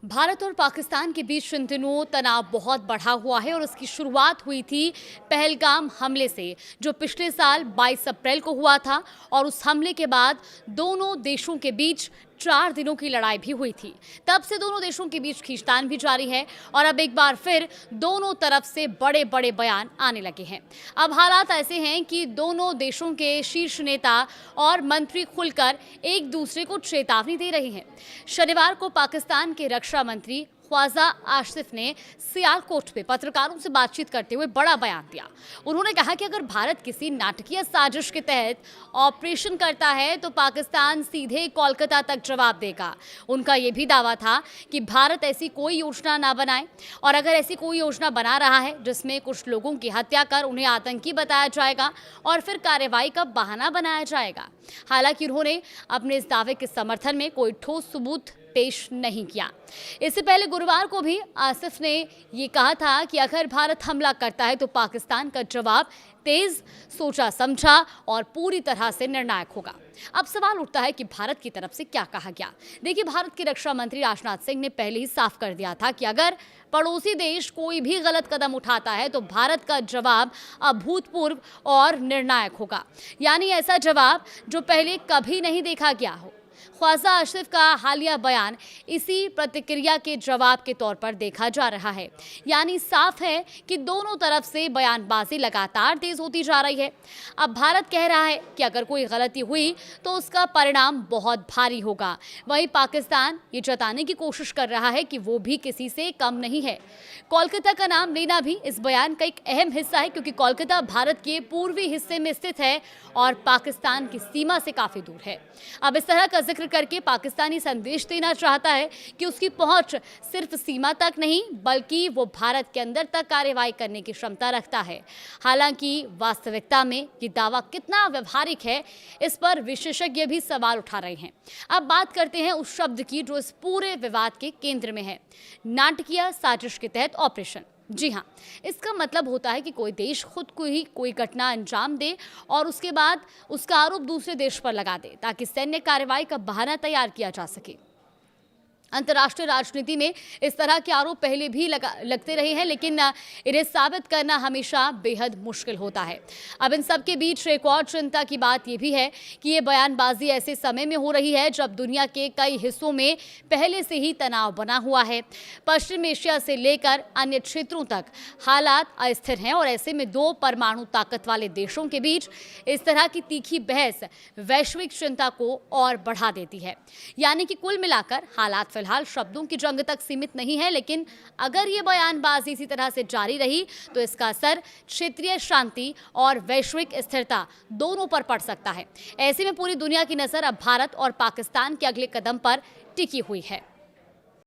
भारत और पाकिस्तान के बीच इन दिनों तनाव बहुत बढ़ा हुआ है और उसकी शुरुआत हुई थी पहलगाम हमले से, जो पिछले साल 22 अप्रैल को हुआ था। और उस हमले के बाद दोनों देशों के बीच 4 दिनों की लड़ाई भी हुई थी। तब से दोनों देशों के बीच खींचतान भी जारी है और अब एक बार फिर दोनों तरफ से बड़े बड़े बयान आने लगे हैं। अब हालात ऐसे हैं कि दोनों देशों के शीर्ष नेता और मंत्री खुलकर एक दूसरे को चेतावनी दे रहे हैं। शनिवार को पाकिस्तान के रक्षा मंत्री ख्वाजा आसिफ ने सियालकोट में पत्रकारों से बातचीत करते हुए बड़ा बयान दिया। उन्होंने कहा कि अगर भारत किसी नाटकीय साजिश के तहत ऑपरेशन करता है तो पाकिस्तान सीधे कोलकाता तक जवाब देगा। उनका यह भी दावा था कि भारत ऐसी कोई योजना ना बनाए, और अगर ऐसी कोई योजना बना रहा है जिसमें कुछ लोगों की हत्या कर उन्हें आतंकी बताया जाएगा और फिर कार्रवाई का बहाना बनाया जाएगा। हालांकि उन्होंने अपने इस दावे के समर्थन में कोई ठोस सबूत पेश नहीं किया। इससे पहले गुरुवार को भी आसिफ ने ये कहा था कि अगर भारत हमला करता है तो पाकिस्तान का जवाब तेज, सोचा समझा और पूरी तरह से निर्णायक होगा। अब सवाल उठता है कि भारत की तरफ से क्या कहा गया। देखिए, भारत के रक्षा मंत्री राजनाथ सिंह ने पहले ही साफ कर दिया था कि अगर पड़ोसी देश कोई भी गलत कदम उठाता है तो भारत का जवाब अभूतपूर्व और निर्णायक होगा, यानी ऐसा जवाब जो पहले कभी नहीं देखा गया हो। ख्वाजा आसिफ का हालिया बयान इसी प्रतिक्रिया के जवाब के तौर पर देखा जा रहा है। यानी साफ है कि दोनों तरफ से बयानबाजी लगातार तेज होती जा रही है। अब भारत कह रहा है कि अगर कोई गलती हुई तो उसका परिणाम बहुत भारी होगा। वहीं पाकिस्तान ये जताने की कोशिश कर रहा है कि वो भी किसी से कम नहीं है। कोलकाता का नाम लेना भी इस बयान का एक अहम हिस्सा है, क्योंकि कोलकाता भारत के पूर्वी हिस्से में स्थित है और पाकिस्तान की सीमा से काफी दूर है। अब इस तरह का जिक्र करके पाकिस्तानी संदेश देना चाहता है कि उसकी पहुंच सिर्फ सीमा तक नहीं बल्कि वो भारत के अंदर तक कार्रवाई करने की क्षमता रखता है। हालांकि वास्तविकता में ये दावा कितना व्यवहारिक है, इस पर विशेषज्ञ भी सवाल उठा रहे हैं। अब बात करते हैं उस शब्द की जो इस पूरे विवाद के केंद्र में है, नाटकीय साजिश के तहत ऑपरेशन। जी हाँ, इसका मतलब होता है कि कोई देश खुद को ही कोई घटना अंजाम दे और उसके बाद उसका आरोप दूसरे देश पर लगा दे ताकि सैन्य कार्रवाई का बहाना तैयार किया जा सके। अंतर्राष्ट्रीय राजनीति में इस तरह के आरोप पहले भी लगते रहे हैं, लेकिन इन्हें साबित करना हमेशा बेहद मुश्किल होता है। अब इन सब के बीच एक और चिंता की बात यह भी है कि ये बयानबाजी ऐसे समय में हो रही है जब दुनिया के कई हिस्सों में पहले से ही तनाव बना हुआ है। पश्चिम एशिया से लेकर अन्य क्षेत्रों तक हालात अस्थिर हैं और ऐसे में दो परमाणु ताकत वाले देशों के बीच इस तरह की तीखी बहस वैश्विक चिंता को और बढ़ा देती है। यानी कि कुल मिलाकर हालात फिलहाल शब्दों की जंग तक सीमित नहीं है, लेकिन अगर ये बयानबाजी इसी तरह से जारी रही तो इसका असर क्षेत्रीय शांति और वैश्विक स्थिरता दोनों पर पड़ सकता है। ऐसे में पूरी दुनिया की नजर अब भारत और पाकिस्तान के अगले कदम पर टिकी हुई है।